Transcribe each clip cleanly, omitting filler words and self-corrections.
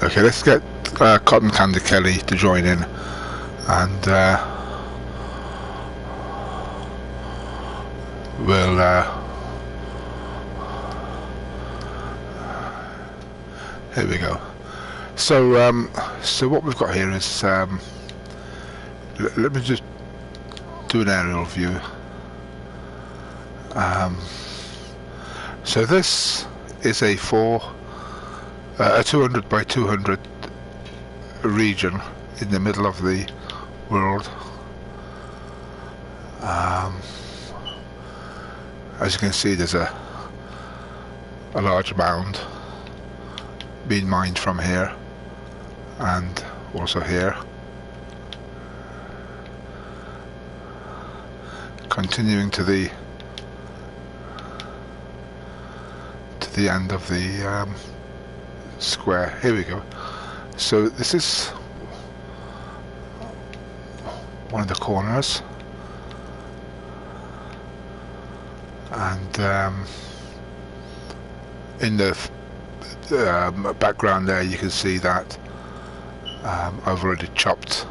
Okay, let's get Cotton Candy Kelly to join in, and we'll here we go. So so what we've got here is let me just do an aerial view. So this is a 200 by 200 region in the middle of the world. As you can see, there's a large mound being mined from here and also here, continuing to the end of the square. Here we go. So this is one of the corners, and in the background there you can see that I've already chopped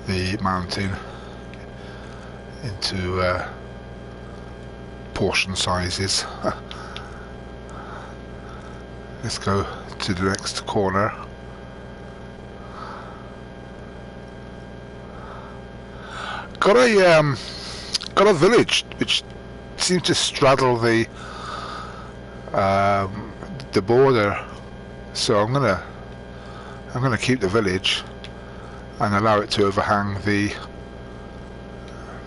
the mountain into portion sizes. Let's go to the next corner. Got a village which seems to straddle the border, so I'm gonna keep the village and allow it to overhang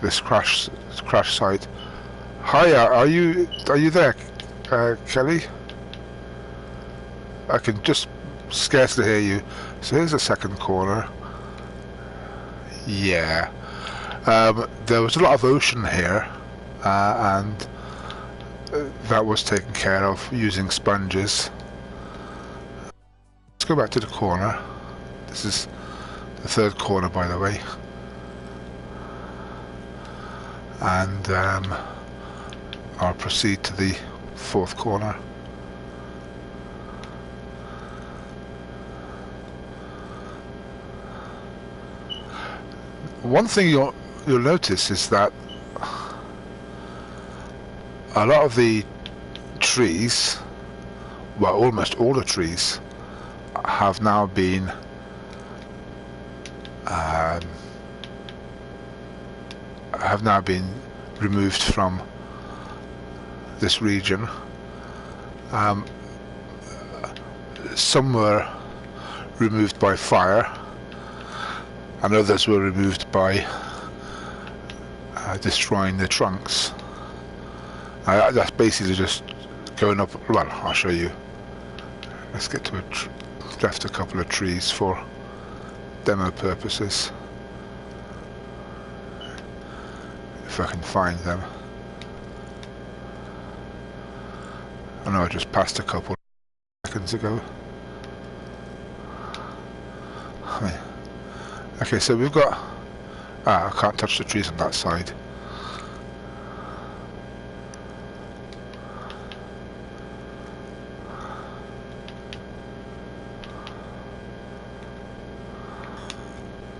this crash site. Hiya, are you there, Kelly? I can just scarcely hear you. So here's the second corner. Yeah. There was a lot of ocean here, and that was taken care of using sponges. Let's go back to the corner. This is the third corner, by the way. And I'll proceed to the fourth corner. One thing you'll notice is that a lot of the trees, well, almost all the trees, have now been removed from this region. Some were removed by fire, and others were removed by destroying the trunks. That's basically just going up. Well, I'll show you. Let's get to left a couple of trees for demo purposes, if I can find them. I know I just passed a couple seconds ago. Okay, so we've got... I can't touch the trees on that side.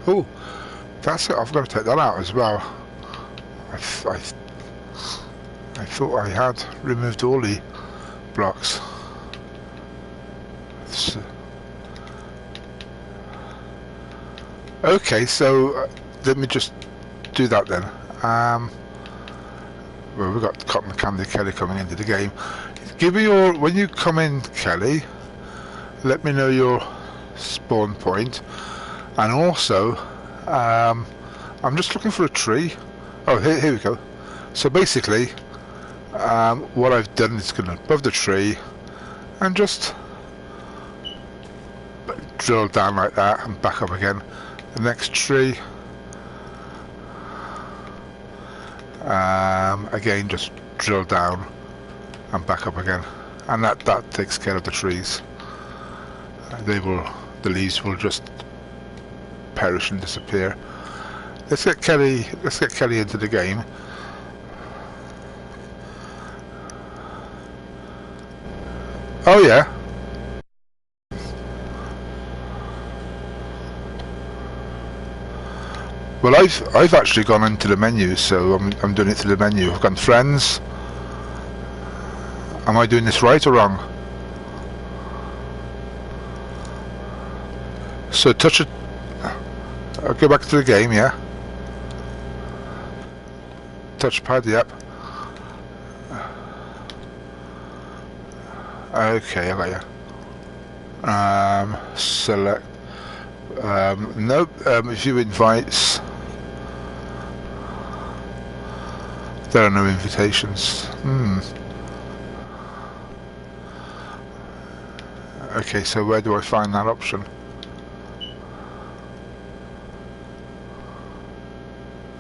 Oh, that's it. I've got to take that out as well. I thought I had removed all the blocks. Okay, so let me just do that then. Well, we've got Cotton Candy Kelly coming into the game. Give me your... When you come in, Kelly, let me know your spawn point. And also, I'm just looking for a tree. Oh, here we go. So basically, what I've done is gone above the tree and just drill down like that and back up again. The next tree, again, just drill down and back up again, and that takes care of the trees. The leaves will just perish and disappear. Let's get Kelly into the game. Oh yeah. Well, I've actually gone into the menu, so I'm doing it through the menu. I've gone friends. Am I doing this right or wrong? So touch it. I'll go back to the game, yeah. Touchpad, yep. Okay, I got you. Select. Nope. View invites. There are no invitations. Okay, so where do I find that option?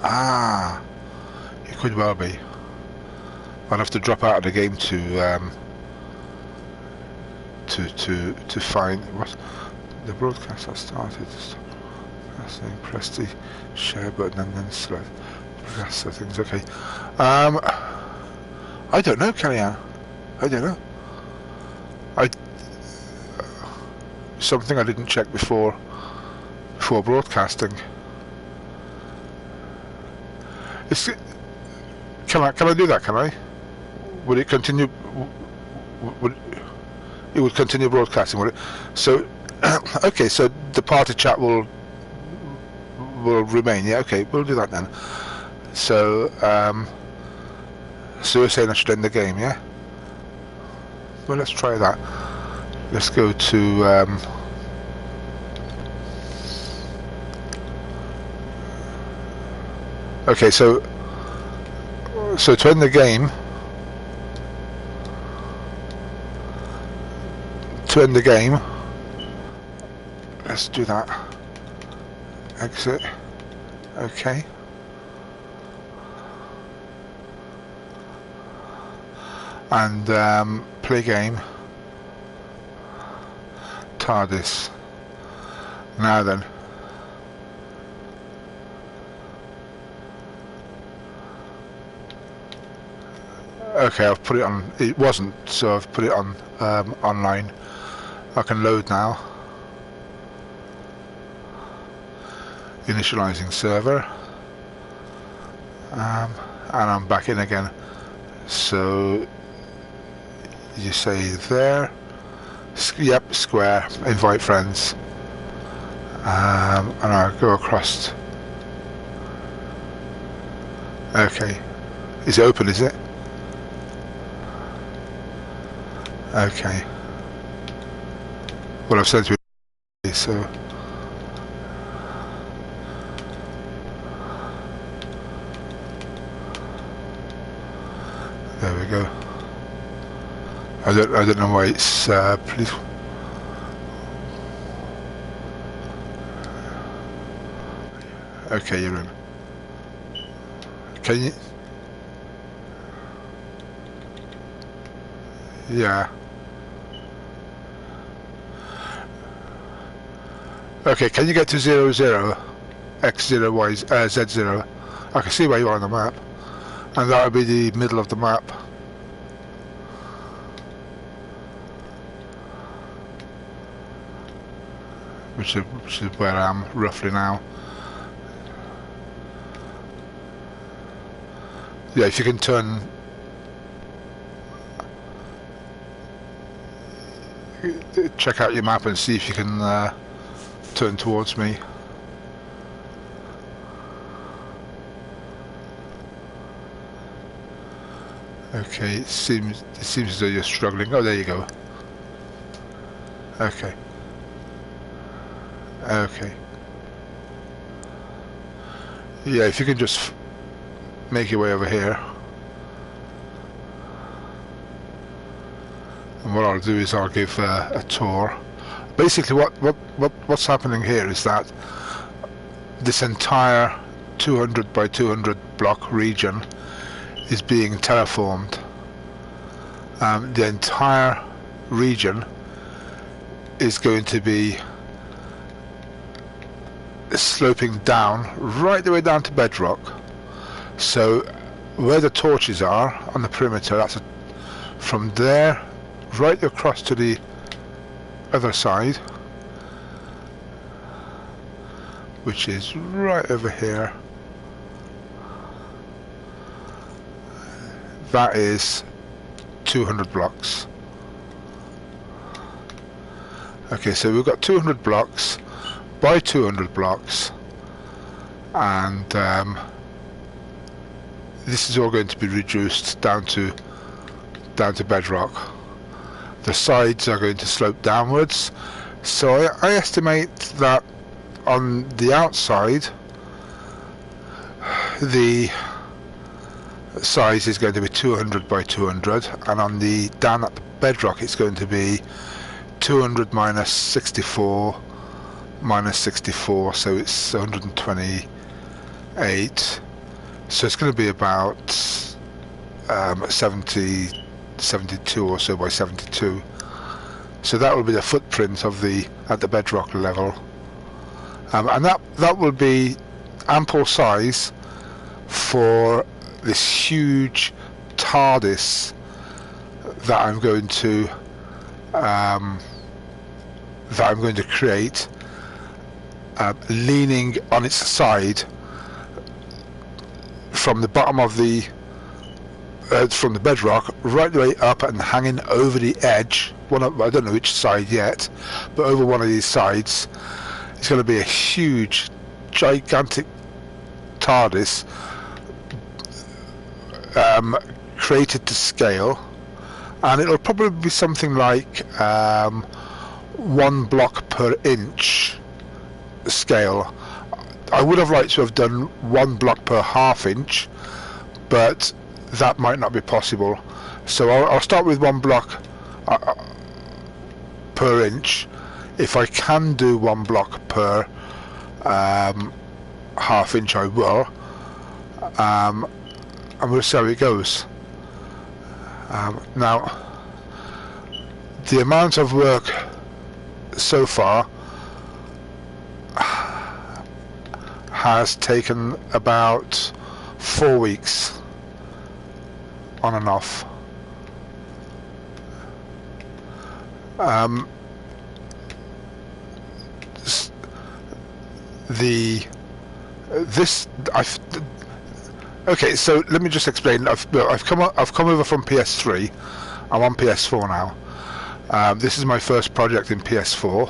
Ah, it could well be. I'll have to drop out of the game to find what the broadcast has started. Press the share button and then select broadcast settings. Okay. I don't know, Kellyanne. I don't know. Something I didn't check before broadcasting. Can I do that? Can I? Would it continue? It would continue broadcasting, would it? So, okay. So the party chat will remain. Yeah. Okay. We'll do that then. So, so you're saying I should end the game, yeah? Well, let's try that. Let's go to. Okay, so to end the game, let's do that. Exit. Okay. And play game. TARDIS. Now then. Okay, I've put it on. It wasn't, so I've put it on online. I can load now. Initializing server, and I'm back in again. So you say there. Yep, square. Invite friends, and I'll go across. Okay, is it open? Is it? Okay. Well, I've sent you, so there we go. I don't know why it's please. Okay, you're in. Can you? Yeah. Okay, can you get to 00, X0, Y, Z0? I can see where you are on the map. And that would be the middle of the map. Which is where I am roughly now. Yeah, if you can turn... check out your map and see if you can turn towards me. Okay, it seems as though you're struggling. Oh, there you go. Okay. Okay. Yeah, if you can just make your way over here. And what I'll do is I'll give a tour. Basically, what's happening here is that this entire 200 by 200 block region is being terraformed. The entire region is going to be sloping down right the way down to bedrock. So where the torches are on the perimeter, that's from there right across to the other side, which is right over here. that is 200 blocks. Okay, so we've got 200 blocks by 200 blocks, and this is all going to be reduced down to bedrock. The sides are going to slope downwards, so I estimate that on the outside the size is going to be 200 by 200, and on the down at the bedrock it's going to be 200 minus 64 minus 64, so it's 128. So it's going to be about 72 or so by 72. So that will be the footprint of the at the bedrock level, and that will be ample size for this huge TARDIS that I'm going to create, leaning on its side from the bottom of the from the bedrock right the way up and hanging over the edge. I don't know which side yet, but over one of these sides it's going to be a huge, gigantic TARDIS, created to scale, and it'll probably be something like 1 block per inch scale. I would have liked to have done 1 block per half inch, but that might not be possible. So I'll start with 1 block per inch. If I can do 1 block per half inch, I will. And we'll see how it goes. Now, the amount of work so far has taken about 4 weeks on and off. Okay, so let me just explain. I've come over from PS3. I'm on PS4 now. This is my first project in PS4.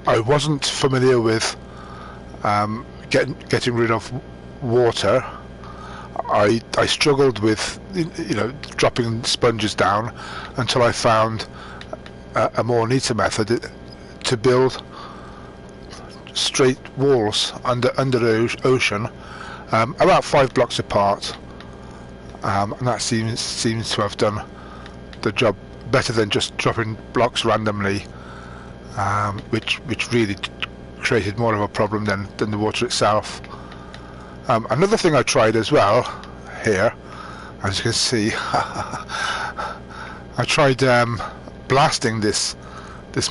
I wasn't familiar with getting rid of water. I struggled with dropping sponges down until I found a more neater method to build straight walls under the ocean, about 5 blocks apart, and that seems to have done the job better than just dropping blocks randomly, which really created more of a problem than the water itself. Another thing I tried as well here, as you can see, I tried blasting this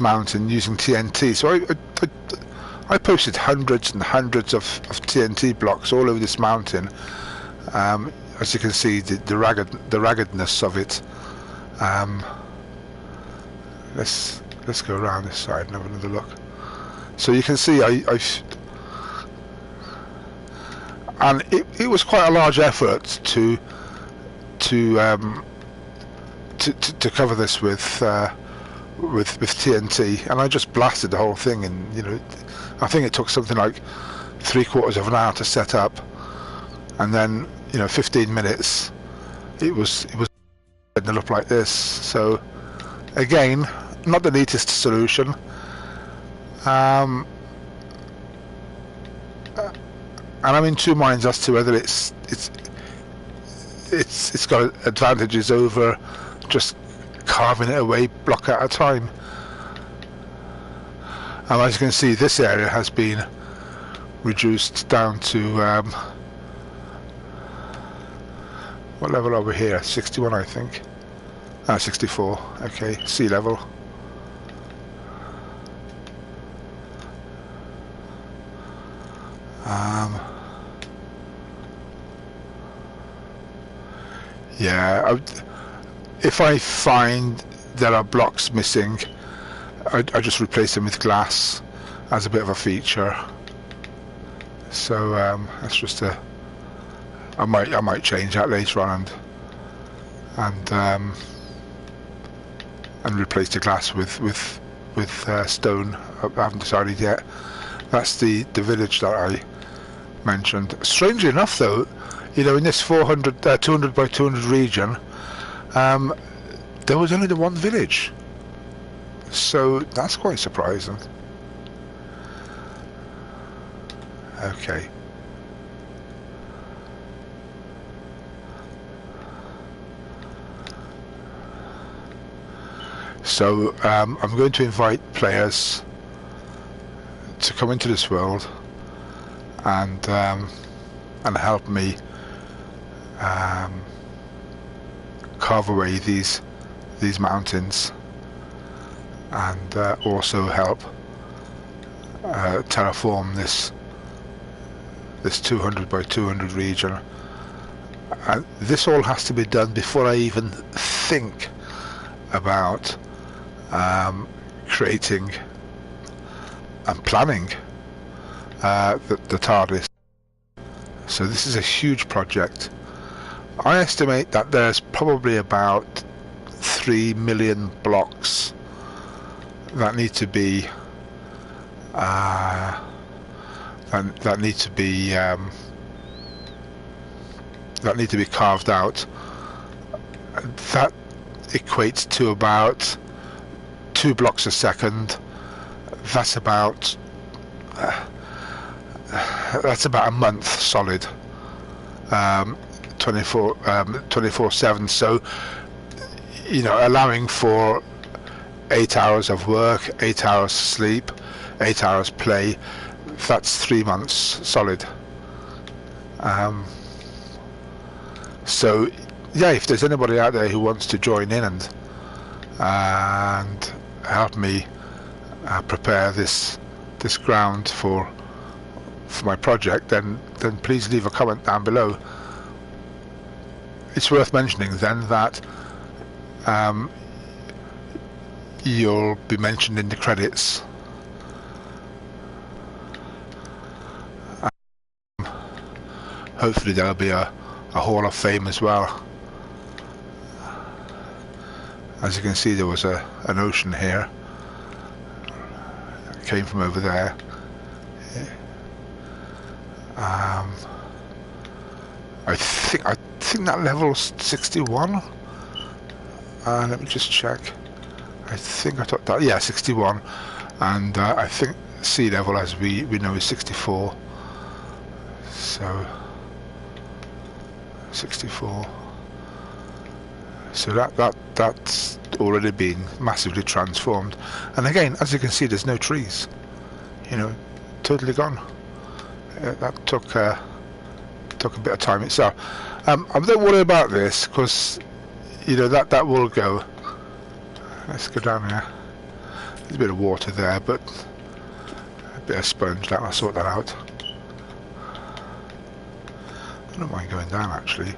mountain using TNT. So I posted hundreds and hundreds of TNT blocks all over this mountain. As you can see, the raggedness of it. Let's go around this side and have another look. So you can see and it was quite a large effort to cover this with TNT, and I just blasted the whole thing, and I think it took something like 3/4 of an hour to set up, and then 15 minutes it was ended up like this. So again, not the neatest solution. And I'm in two minds as to whether it's got advantages over just carving it away block at a time. And as you can see, this area has been reduced down to what level are we here? 61, I think. 64. Okay, sea level. Yeah, if I find there are blocks missing, I just replace them with glass as a bit of a feature. So that's just a. I might change that later on and replace the glass with stone. I haven't decided yet. That's the village that I mentioned. Strangely enough, though, you know, in this 200 by 200 region, there was only the one village. So that's quite surprising. Okay. So I'm going to invite players to come into this world and help me carve away these mountains, and also help terraform this 200 by 200 region. And this all has to be done before I even think about creating and planning the TARDIS. So this is a huge project. I estimate that there's probably about 3 million blocks that need to be that need to be carved out. That equates to about 2 blocks a second. That's about a month solid, 24/7. So, you know, allowing for 8 hours of work, 8 hours sleep, 8 hours play. That's 3 months solid. So yeah, if there's anybody out there who wants to join in and help me prepare this ground for my project, then please leave a comment down below. It's worth mentioning then that you'll be mentioned in the credits. Hopefully there'll be a Hall of Fame as well. As you can see, there was an ocean here. It came from over there. I think that level's 61. Let me just check. I think I thought that, yeah, 61, and I think sea level, as we know, is 64. So 64. So that's already been massively transformed. And again, as you can see, there's no trees. You know, totally gone. That took a bit of time itself. I don't worry about this, because you know that will go. Let's go down here. There's a bit of water there, but a bit of sponge. I'll sort that out. I don't mind going down, actually.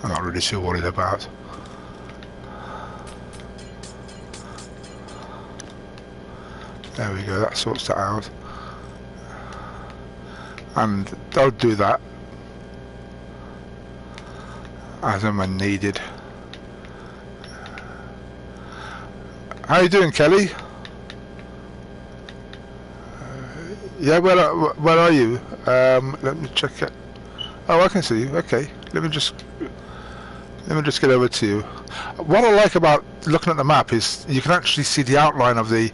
I'm not really too worried about. There we go, that sorts that out. And I'll do that as and when needed. How are you doing, Kelly? Yeah, where are you? Let me check it. Oh, I can see you. Okay, let me just get over to you. What I like about looking at the map is you can actually see the outline of the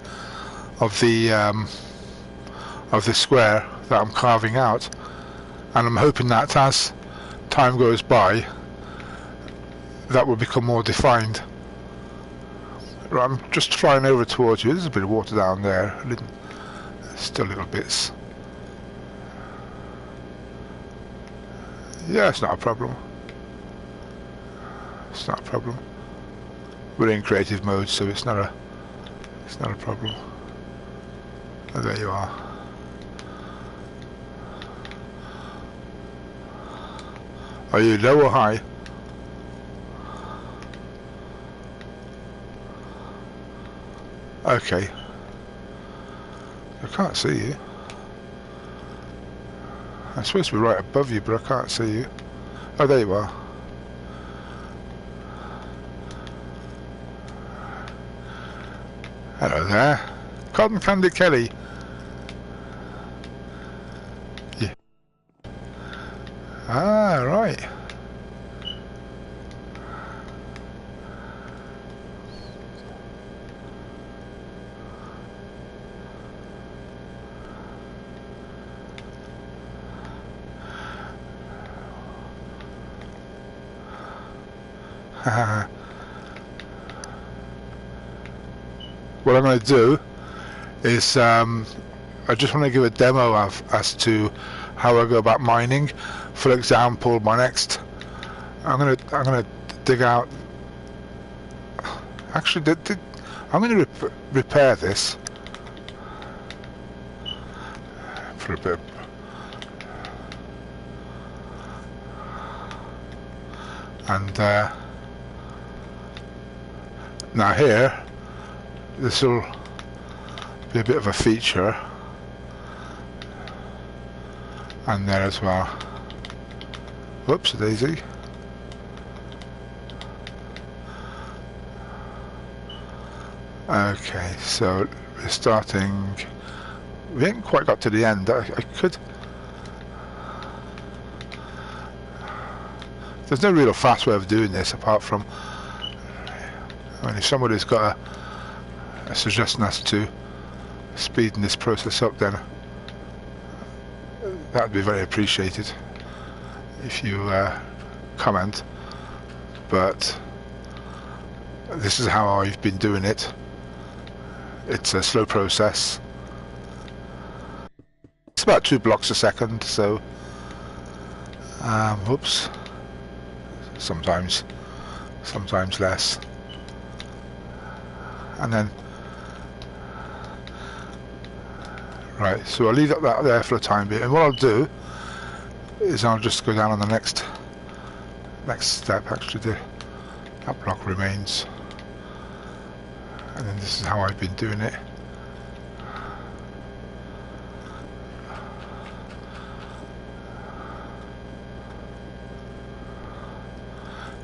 square that I'm carving out, and I'm hoping that as time goes by, that will become more defined. Right, I'm just flying over towards you. There's a bit of water down there. Still little bits. Yeah, it's not a problem. It's not a problem. We're in creative mode, so it's not a problem. Oh, there you are. Are you low or high? Okay. I can't see you. I'm supposed to be right above you, but I can't see you. Oh, there you are. Hello there. Cotton Candy Kelly. Yeah. Ah, right. What I'm going to do is I just want to give a demo of as to how I go about mining. For example, my next, I'm gonna dig out. Actually, I'm going to repair this for a bit. And now here, this will be a bit of a feature, and there as well. Whoops, daisy. Okay, so we're starting. We haven't quite got to the end. I could. There's no real fast way of doing this apart from, I mean, if somebody's got a suggestion as to speeding this process up, then that would be very appreciated if you comment. But this is how I've been doing it. It's a slow process. It's about 2 blocks a second, so whoops. Sometimes less. And then right, so I'll leave that there for a time being, and what I'll do is I'll just go down on the next step. Actually, that block remains, and then this is how I've been doing it.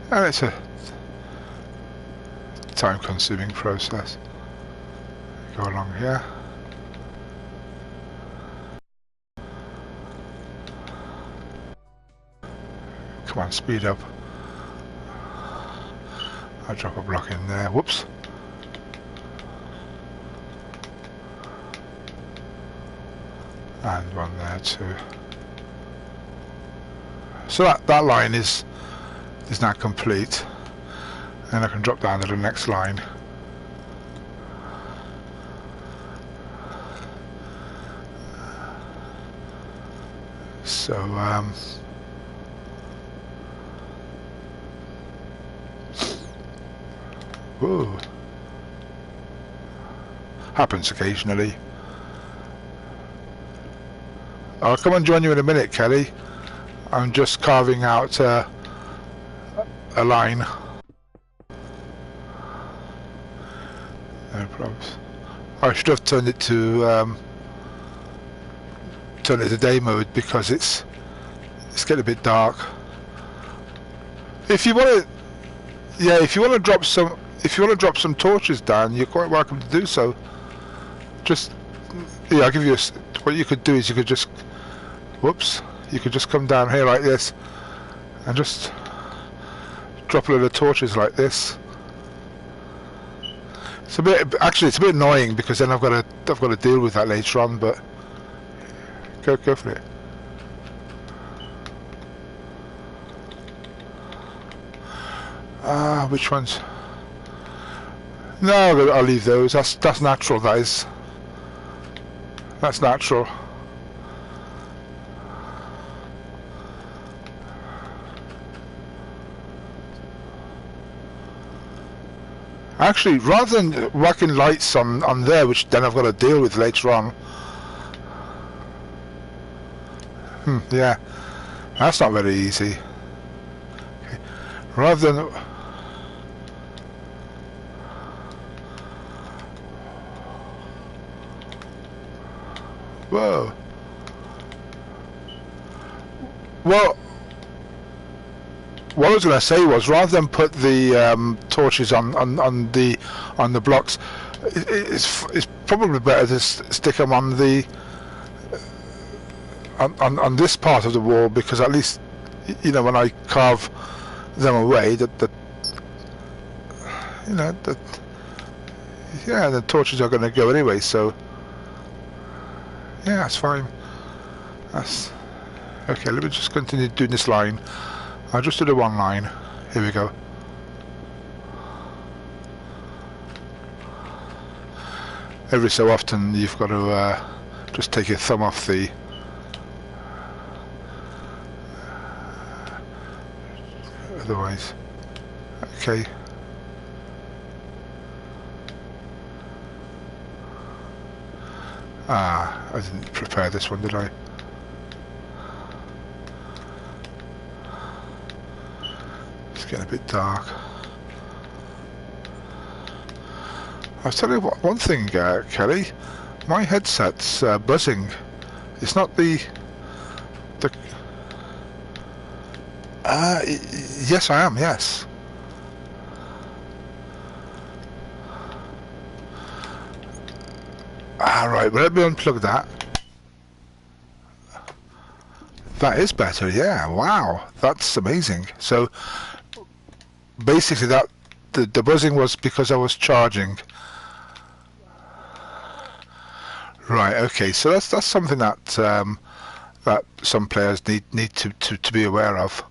And it's a time-consuming process. Go along here. Come on, speed up. I'll drop a block in there. Whoops. And one there too. So that line is now complete, and I can drop down to the next line. So whoa, happens occasionally. I'll come and join you in a minute, Kelly. I'm just carving out a line. No problems. I should have turned it to day mode because it's getting a bit dark. If you want to, yeah, if you want to drop some torches down, you're quite welcome to do so. Just yeah, I'll give you what you could do is you could just you could just come down here like this and just drop a load of torches like this. It's a bit annoying because then I've got to deal with that later on. But go for it. Which ones? No, I'll leave those. That's natural. That is. That's natural. Actually, rather than whacking lights on there, which then I've got to deal with later on. Yeah, that's not very easy. Okay. Rather than Whoa. Well, what I was going to say was, rather than put the torches on the blocks, it's probably better to stick them on the on this part of the wall, because at least, you know, when I carve them away, that you know, that, yeah, the torches are going to go anyway. So yeah, that's fine. That's okay. Let me just continue doing this line. I'll just do the one line. Here we go. Every so often you've got to just take your thumb off the otherwise. Okay. Ah, I didn't prepare this one, did I? It's getting a bit dark. I'll tell you what, one thing, Kelly, my headset's buzzing. It's not the yes, I am, yes. Alright, well, let me unplug that. That is better, yeah, wow, that's amazing. So basically that the buzzing was because I was charging. Right, okay, so that's something that that some players need to be aware of.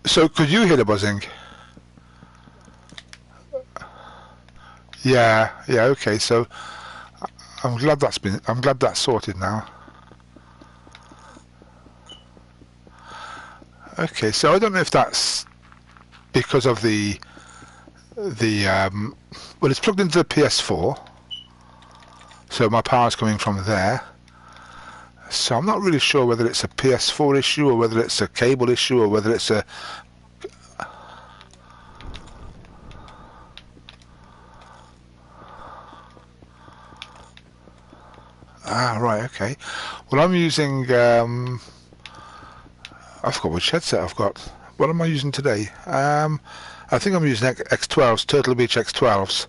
So could you hear the buzzing? Yeah, okay, so I'm glad that's sorted now. Okay, so I don't know if that's because of the well, it's plugged into the PS4, so my power's coming from there. So I'm not really sure whether it's a PS4 issue or whether it's a cable issue or whether it's a right, okay. Well, I'm using I forgot which headset I've got. What am I using today? I think I'm using X12s, Turtle Beach X12s.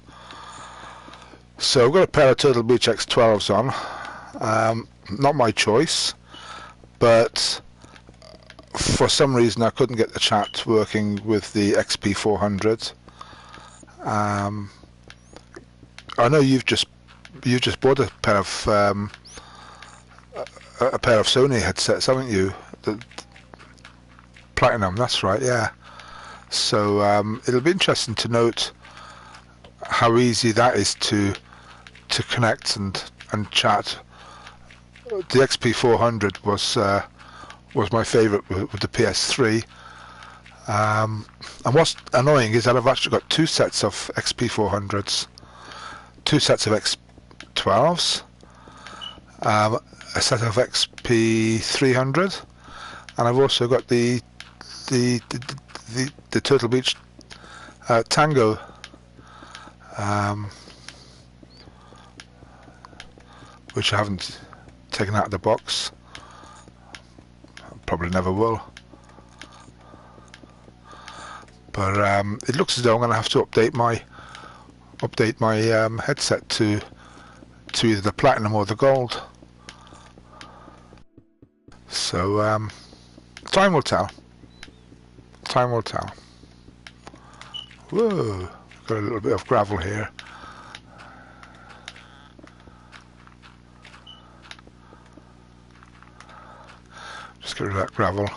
So I've got a pair of Turtle Beach X12s on. Not my choice, but for some reason I couldn't get the chat working with the XP400. I know you've just bought a pair of Sony headsets, haven't you? The Platinum, that's right, yeah. So it'll be interesting to note how easy that is to connect and chat. The XP400 was my favourite with the PS3. And what's annoying is that I've actually got two sets of XP400s, two sets of X12s, a set of XP300, and I've also got the Turtle Beach Tango, which I haven't taken out of the box. Probably never will. But it looks as though I'm going to have to update my headset to either the platinum or the gold. So time will tell. Time will tell. Whoa! Got a little bit of gravel here. Just get rid of that gravel.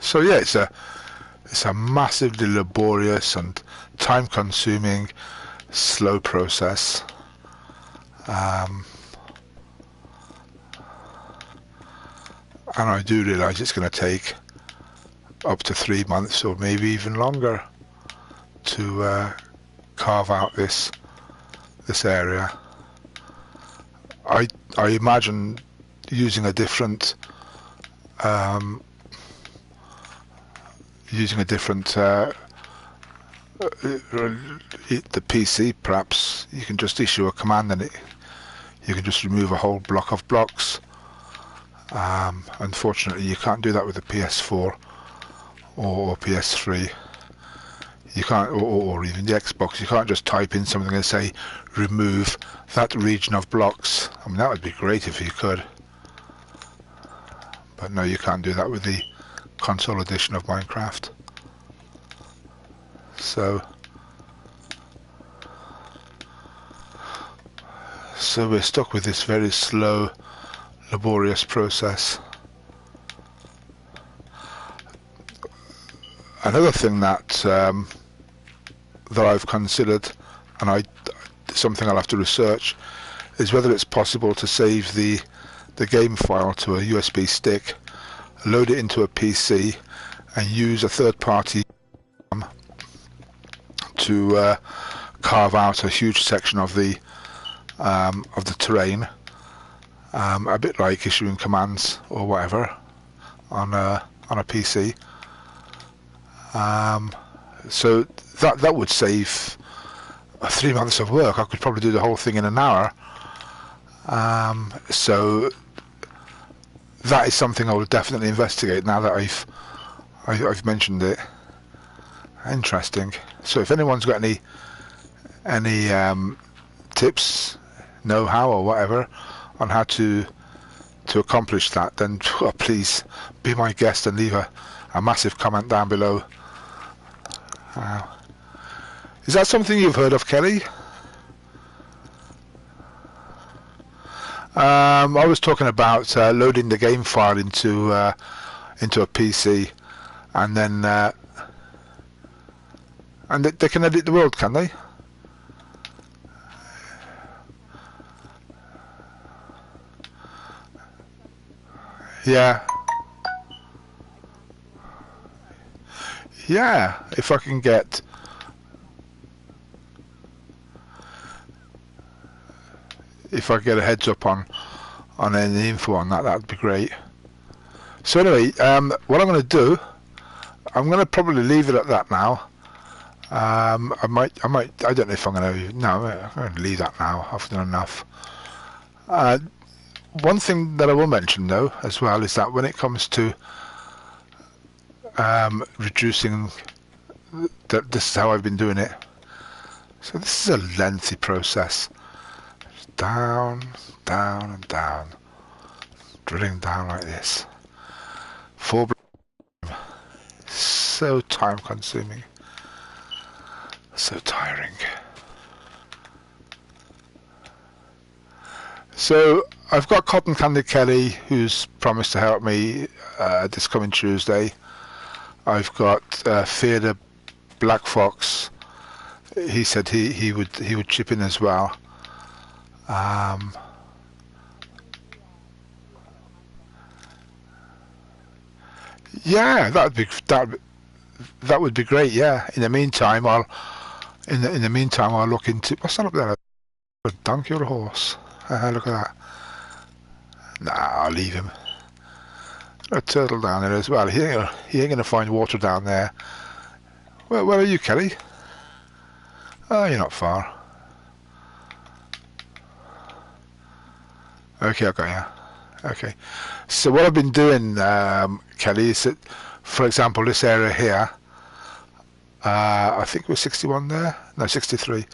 So yeah, it's a massively laborious and time-consuming, slow process. And I do realise it's going to take up to 3 months or maybe even longer to carve out this area. I imagine using a different the PC, perhaps you can just issue a command and you can just remove a whole block of blocks. Unfortunately, you can't do that with the PS4 or PS3. You can't, or even the Xbox. You can't just type in something and say remove that region of blocks. I mean, that would be great if you could, but no, you can't do that with the console edition of Minecraft. So we're stuck with this very slow, laborious process. Another thing that I've considered, and something I'll have to research, is whether it's possible to save the game file to a USB stick, load it into a PC, and use a third-party to carve out a huge section of the terrain, a bit like issuing commands or whatever on a PC. So that would save 3 months of work. I could probably do the whole thing in an hour. So that is something I will definitely investigate now that I've mentioned it. Interesting. So if anyone's got any tips, know-how or whatever on how to accomplish that, then please be my guest and leave a massive comment down below. Is that something you've heard of, Kelly? I was talking about loading the game file into a PC, and then and they can edit the world, can they? Yeah. Yeah, if I can get a heads up on any info on that, that'd be great. So anyway, what I'm going to do, I'm going to probably leave it at that now. I don't know if I'm going to. No, I'm going to leave that now. I've done enough. One thing that I will mention though, as well, is that when it comes to reducing, this is how I've been doing it. So this is a lengthy process. Down, down, and down, drilling down like this. So time consuming, so tiring. So I've got Cotton Candy Kelly, who's promised to help me this coming Tuesday. I've got Fear the Black Fox. He said he would chip in as well. Yeah, that would be great. Yeah. In the meantime, I'll look into what's that up there? A donkey or a horse? Look at that. Nah, I'll leave him. A turtle down there as well. He ain't gonna find water down there. Where are you, Kelly? Oh, you're not far. Okay, I got you. Okay. So what I've been doing, Kelly, is that, for example, this area here, I think we're 61 there. No, 63.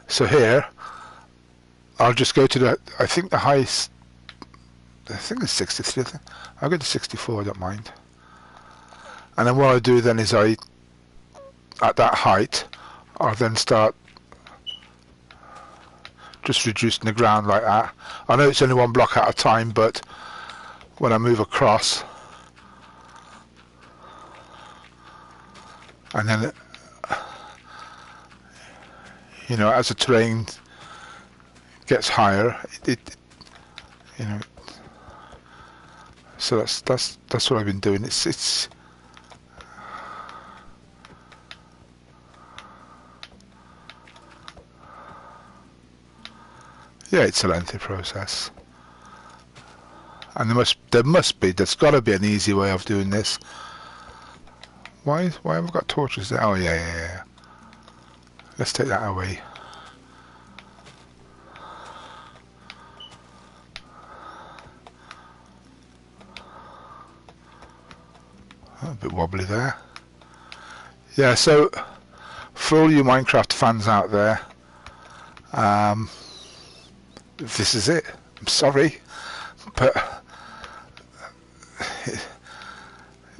So here, I'll just go to I think the highest, I think it's 63. I'll go to 64, I don't mind. And then what I do then is at that height, I'll then start just reducing the ground like that. I know it's only one block at a time, but when I move across, and then you know, as the terrain gets higher, it you know. So that's what I've been doing. It's yeah, it's a lengthy process. And there's got to be an easy way of doing this. Why have I got torches there? Oh yeah. Let's take that away. Oh, a bit wobbly there. Yeah, so for all you Minecraft fans out there, this is it. I'm sorry, but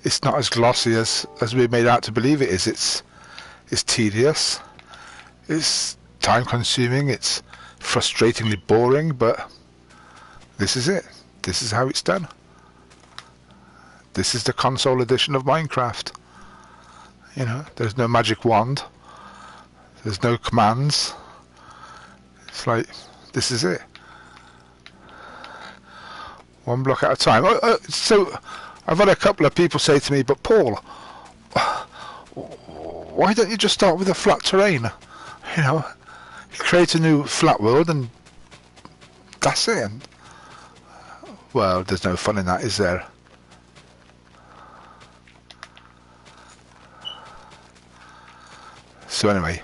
it's not as glossy as we made out to believe it is. It's tedious. It's time consuming. It's frustratingly boring, but this is it. This is how it's done. This is the console edition of Minecraft. You know, there's no magic wand. There's no commands. It's like, this is it. One block at a time. So, I've had a couple of people say to me, but Paul, why don't you just start with a flat terrain? You know, create a new flat world and that's it. And, well, there's no fun in that, is there? So anyway,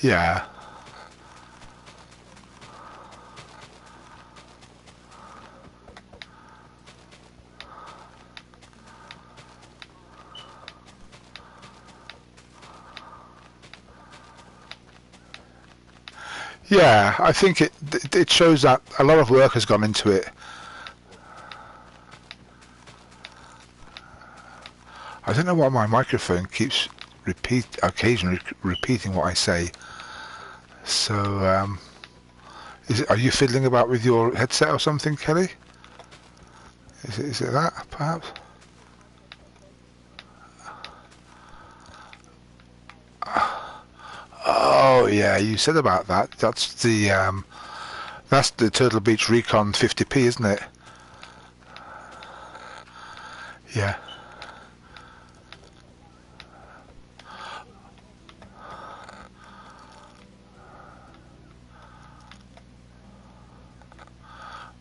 yeah. Yeah, I think it shows that a lot of work has gone into it. I don't know why my microphone keeps occasionally repeating what I say. So, are you fiddling about with your headset or something, Kelly? Is it that, perhaps? Oh yeah, you said about that. That's the Turtle Beach Recon 50p, isn't it? Yeah.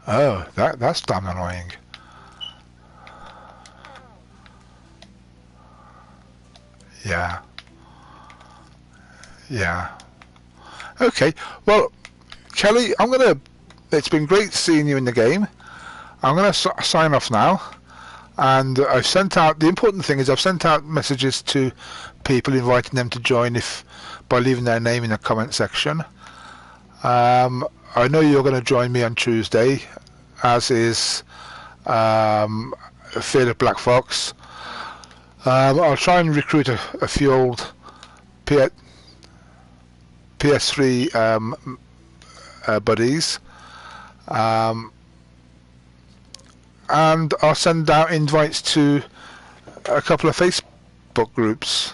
Oh, that's damn annoying. Yeah. Yeah. Okay. Well, Kelly, it's been great seeing you in the game. I'm gonna sign off now. And I've sent out, the important thing is I've sent out messages to people inviting them to join by leaving their name in the comment section. I know you're going to join me on Tuesday, as is Fear of Black Fox. I'll try and recruit a few old PS3 buddies. And I'll send out invites to a couple of Facebook groups,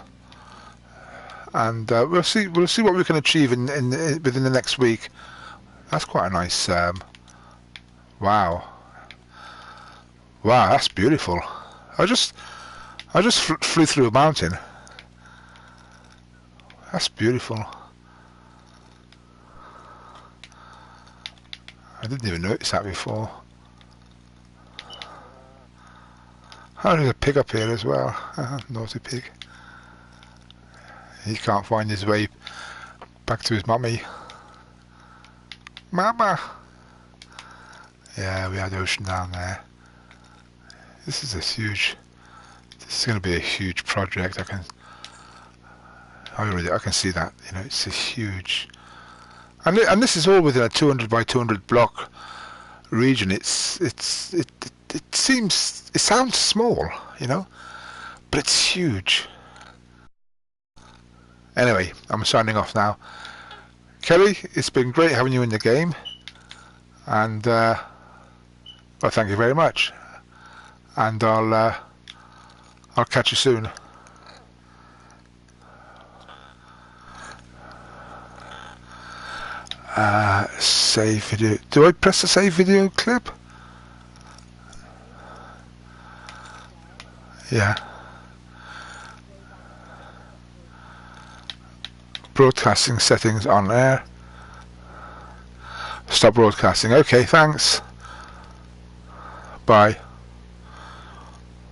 and we'll see what we can achieve within the next week. That's quite a nice. Wow, that's beautiful. I just flew through a mountain. That's beautiful. I didn't even notice that before. Oh, there's a pig up here as well. Naughty pig. He can't find his way back to his mummy. Mama! Yeah, we had ocean down there. This is going to be a huge project. I can see that. You know, it's a huge. And this is all within a 200 by 200 block region. It sounds small, you know, but it's huge. Anyway, I'm signing off now. Kelly, it's been great having you in the game, and well, thank you very much, and I'll catch you soon. Save video. Do I press the save video clip? Yeah. broadcasting settings on there. Stop broadcasting. Okay, thanks. Bye.